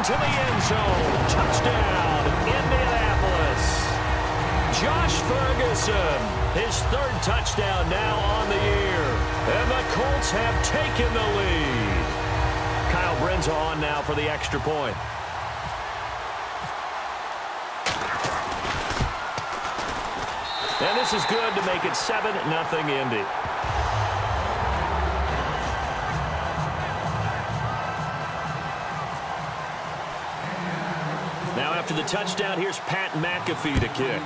into the end zone. Touchdown, Indianapolis. Josh Ferguson, his third touchdown now on the year. And the Colts have taken the lead. Kyle Brenza on now for the extra point. And this is good to make it 7-0 Indy. Now after the touchdown, here's Pat McAfee to kick.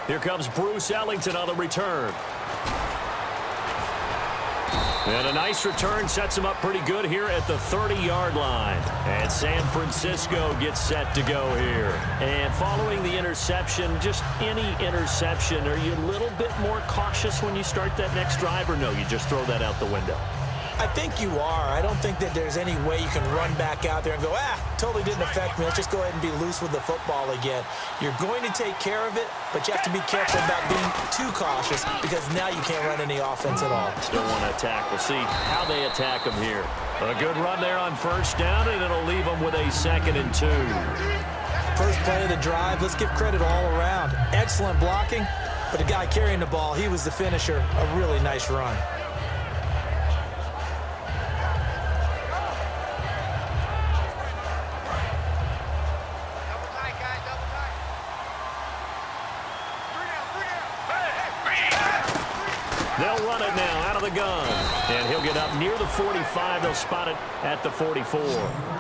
Here comes Bruce Ellington on the return. And a nice return sets him up pretty good here at the 30-yard line. And San Francisco gets set to go here. And following the interception, just any interception, are you a little bit more cautious when you start that next drive, or no, you just throw that out the window? I think you are. I don't think that there's any way you can run back out there and go, totally didn't affect me. Let's just go ahead and be loose with the football again. You're going to take care of it, but you have to be careful about being too cautious because now you can't run any offense at all. Still want to attack. We'll see how they attack them here. A good run there on first down, and it'll leave them with a 2nd and 2. First play of the drive, let's give credit all around. Excellent blocking, but the guy carrying the ball, he was the finisher. A really nice run. They'll run it now out of the gun. And he'll get up near the 45. They'll spot it at the 44.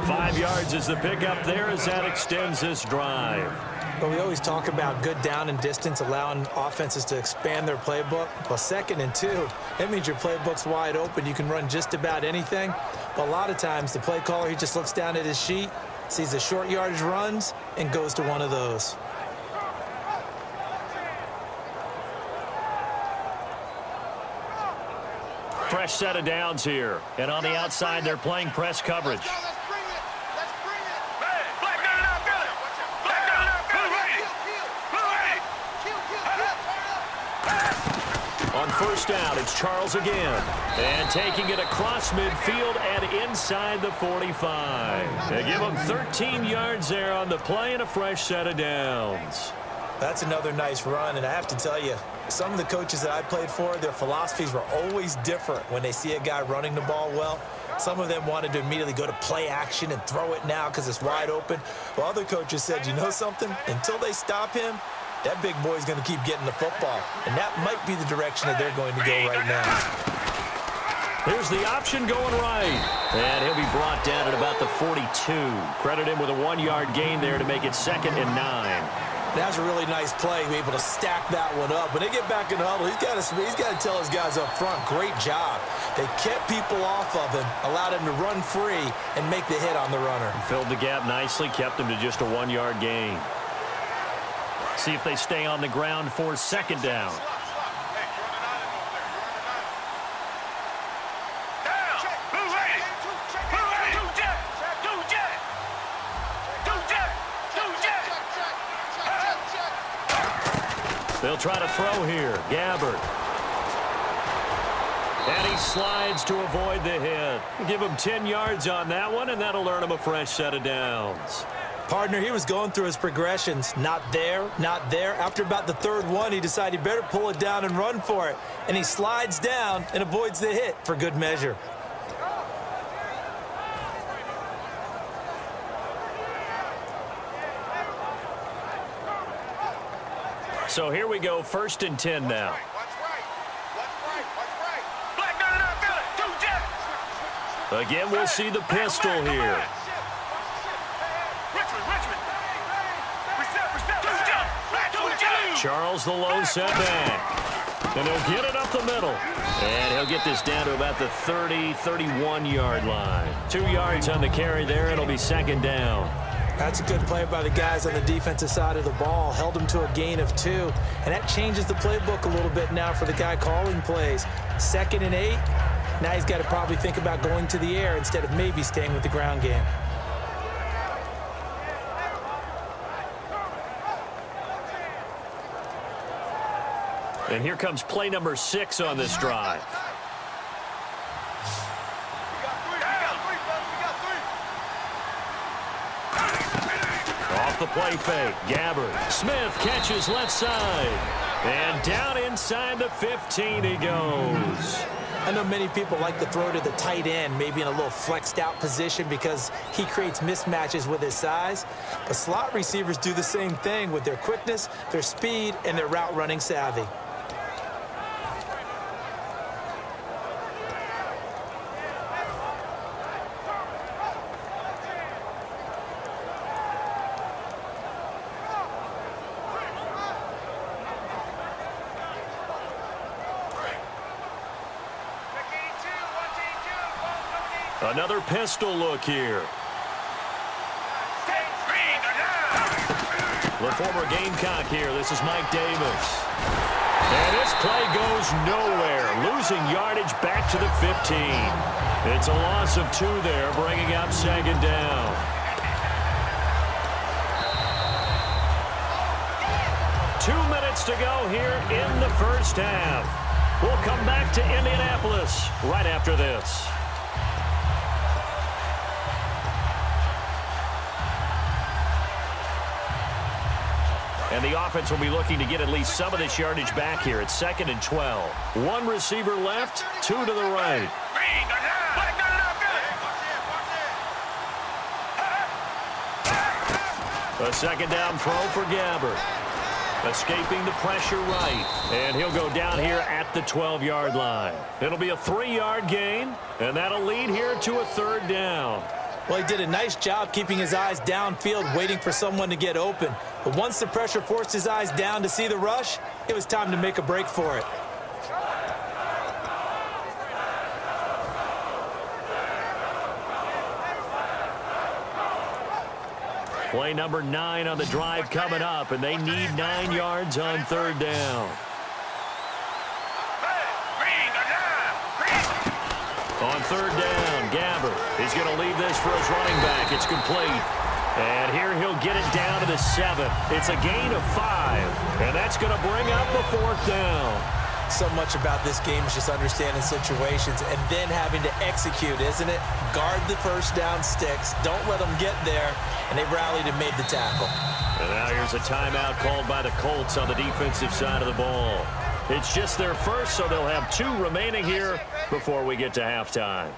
5 yards is the pickup there as that extends this drive. Well, we always talk about good down and distance, allowing offenses to expand their playbook. Well, 2nd and 2, that means your playbook's wide open. You can run just about anything. But a lot of times, the play caller, he just looks down at his sheet, sees the short yardage runs, and goes to one of those. Fresh set of downs here. And on the outside, they're playing press coverage. On first down, it's Charles again. And taking it across midfield and inside the 45. They give him 13 yards there on the play and a fresh set of downs. That's another nice run, and I have to tell you, some of the coaches that I played for, their philosophies were always different when they see a guy running the ball well. Some of them wanted to immediately go to play action and throw it now because it's wide open. While other coaches said, you know something? Until they stop him, that big boy's going to keep getting the football. And that might be the direction that they're going to go right now. Here's the option going right. And he'll be brought down at about the 42. Credit him with a 1-yard gain there to make it 2nd and 9. That's a really nice play, be able to stack that one up. When they get back in the huddle, he's got to tell his guys up front, great job. They kept people off of him, allowed him to run free and make the hit on the runner. Filled the gap nicely, kept him to just a 1-yard gain. See if they stay on the ground for 2nd down. They'll try to throw here. Gabbard. And he slides to avoid the hit. Give him 10 yards on that one, and that'll earn him a fresh set of downs. Partner, he was going through his progressions. Not there, not there. After about the 3rd one, he decided he better pull it down and run for it. And he slides down and avoids the hit for good measure. So here we go, 1st and 10 now. Again, we'll see the pistol here. Charles, the lone setback. And he'll get it up the middle. And he'll get this down to about the 30, 31-yard line. 2 yards on the carry there. It'll be 2nd down. That's a good play by the guys on the defensive side of the ball. Held him to a gain of 2. And that changes the playbook a little bit now for the guy calling plays. 2nd and 8. Now he's got to probably think about going to the air instead of maybe staying with the ground game. And here comes play number 6 on this drive. the play fake. Gabbard. Smith catches left side. And down inside the 15 he goes. I know many people like to throw to the tight end, maybe in a little flexed out position because he creates mismatches with his size. But slot receivers do the same thing with their quickness, their speed, and their route running savvy. Another pistol look here. The former Gamecock here. This is Mike Davis. And this play goes nowhere. Losing yardage back to the 15. It's a loss of 2 there, bringing up second down. Two minutes to go here in the first half. We'll come back to Indianapolis right after this. And the offense will be looking to get at least some of this yardage back here. It's 2nd and 12. One receiver left, 2 to the right. A second down throw for Gabbard. Escaping the pressure right. And he'll go down here at the 12-yard line. It'll be a 3-yard gain, and that'll lead here to a 3rd down. Well, he did a nice job keeping his eyes downfield, waiting for someone to get open. But once the pressure forced his eyes down to see the rush, it was time to make a break for it. Play number 9 on the drive coming up, and they need 9 yards on 3rd down. On 3rd down, Gabbard. He's going to leave this for his running back. It's complete. And here he'll get it down to the 7. It's a gain of 5. And that's going to bring up the 4th down. So much about this game is just understanding situations and then having to execute, isn't it? Guard the first down sticks. Don't let them get there. And they rallied and made the tackle. And now here's a timeout called by the Colts on the defensive side of the ball. It's just their first, so they'll have 2 remaining here before we get to halftime.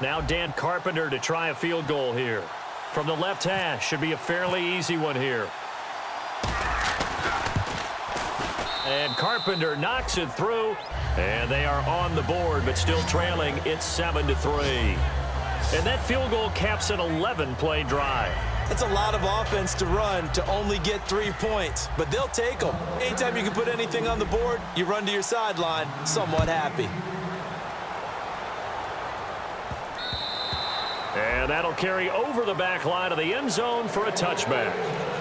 Now Dan Carpenter to try a field goal here. From the left hash, should be a fairly easy one here. And Carpenter knocks it through, and they are on the board, but still trailing. It's 7-3. And that field goal caps an 11-play drive. That's a lot of offense to run to only get 3 points, but they'll take them. Anytime you can put anything on the board, you run to your sideline somewhat happy. And that'll carry over the back line of the end zone for a touchback.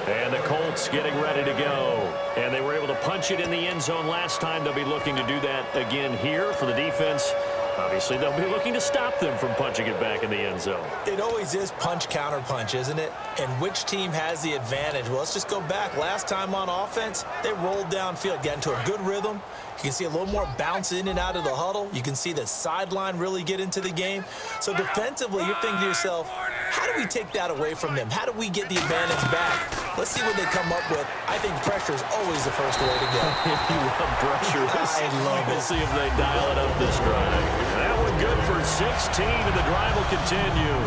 And the Colts getting ready to go. And they were able to punch it in the end zone last time. They'll be looking to do that again here for the defense. Obviously, they'll be looking to stop them from punching it back in the end zone. It always is punch, counter punch, isn't it? And which team has the advantage? Well, let's just go back. Last time on offense, they rolled downfield, got into a good rhythm. You can see a little more bounce in and out of the huddle. You can see the sideline really get into the game. So defensively, you're thinking to yourself, how do we take that away from them? How do we get the advantage back? Let's see what they come up with. I think pressure is always the first way to go. If you love pressure, I love it. We'll see if they dial it up this drive. That one good for 16, and the drive will continue.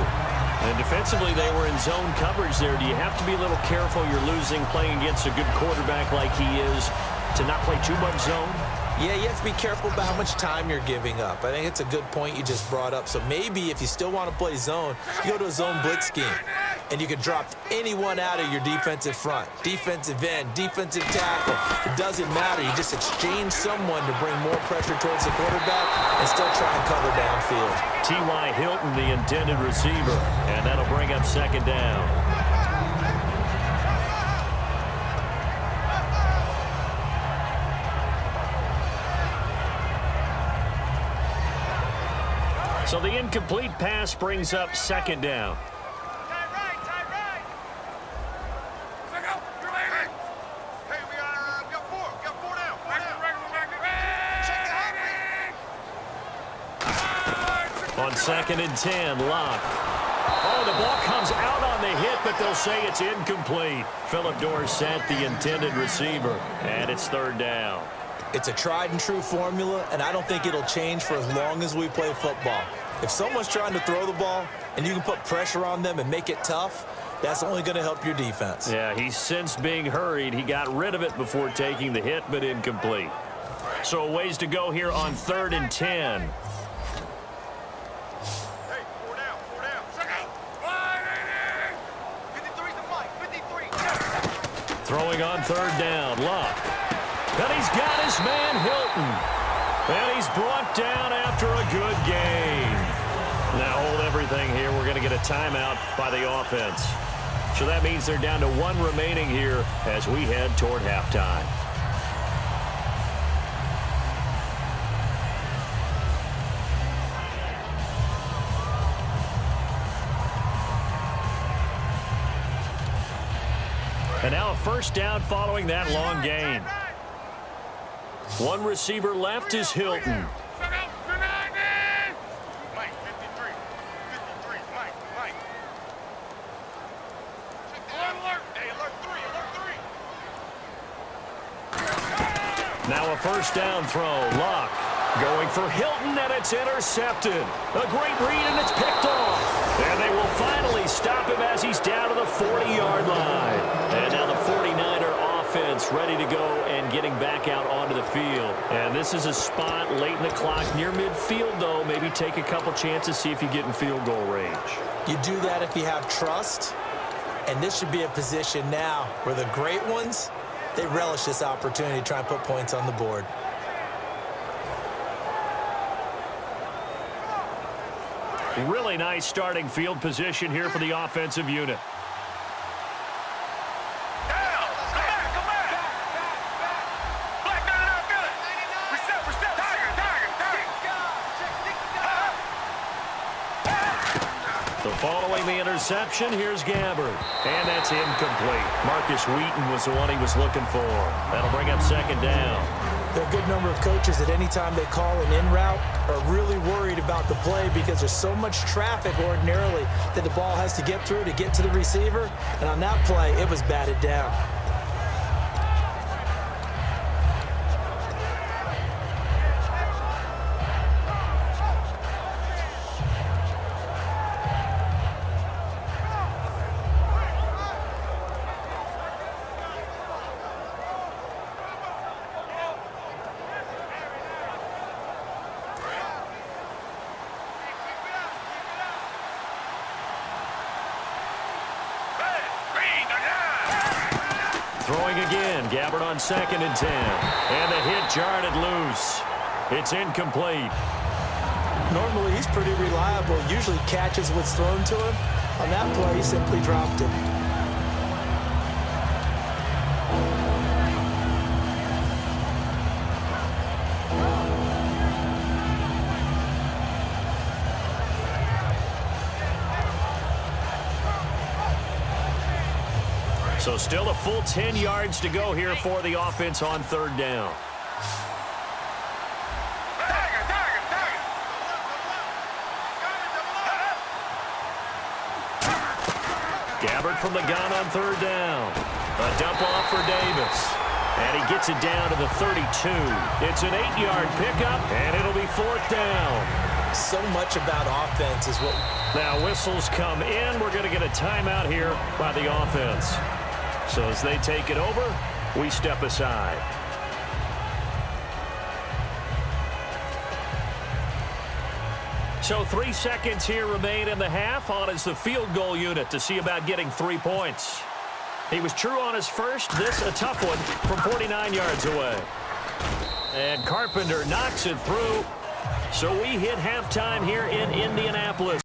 And defensively, they were in zone coverage there. Do you have to be a little careful? You're losing, playing against a good quarterback like he is, to not play too much zone? Yeah, you have to be careful about how much time you're giving up. I think it's a good point you just brought up. So maybe if you still want to play zone, you go to a zone blitz scheme. And you can drop anyone out of your defensive front. Defensive end, defensive tackle. It doesn't matter. You just exchange someone to bring more pressure towards the quarterback and still try and cover downfield. T.Y. Hilton, the intended receiver. And that'll bring up second down. So the incomplete pass brings up second down. On 2nd and 10, Locke. Oh, the ball comes out on the hit but they'll say it's incomplete. Phillip Dorsett, the intended receiver, and it's third down. It's a tried-and-true formula, and I don't think it'll change for as long as we play football. If someone's trying to throw the ball and you can put pressure on them and make it tough, that's only going to help your defense. Yeah, he's since being hurried. He got rid of it before taking the hit, but incomplete. So a ways to go here on 3rd and 10. Throwing on 3rd down, Luck. And he's got his man Hilton. And he's brought down after a good game. Now hold everything here. We're going to get a timeout by the offense. So that means they're down to 1 remaining here as we head toward halftime. And now a first down following that long gain. 1 receiver left is Hilton. Now a first down throw. Luck going for Hilton, and it's intercepted. A great read, and it's picked off. And they will finally stop him as he's down to the 40-yard line. And now the 49er offense ready to go and getting back out onto the field. And this is a spot late in the clock near midfield, though. Maybe take a couple chances, see if you get in field goal range. You do that if you have trust. And this should be a position now where the great ones, they relish this opportunity to try and put points on the board. Really nice starting field position here for the offensive unit. Following the interception, here's Gabbard. And that's incomplete. Marcus Wheaton was the one he was looking for. That'll bring up 2nd down. There are a good number of coaches that any time they call an in route are really worried about the play because there's so much traffic ordinarily that the ball has to get through to get to the receiver. And on that play, it was batted down. Throwing again, Gabbard on 2nd and 10. And the hit jarred it loose. It's incomplete. Normally, he's pretty reliable. Usually catches what's thrown to him. On that play, he simply dropped it. So still a full 10 yards to go here for the offense on 3rd down. Gabbard from the gun on 3rd down. A dump off for Davis. And he gets it down to the 32. It's an 8-yard pickup, and it'll be 4th down. So much about offense is what... Now whistles come in. We're going to get a timeout here by the offense. So as they take it over, we step aside. So 3 seconds here remain in the half. On is the field goal unit to see about getting 3 points. He was true on his first. This a tough one from 49 yards away. And Carpenter knocks it through. So we hit halftime here in Indianapolis.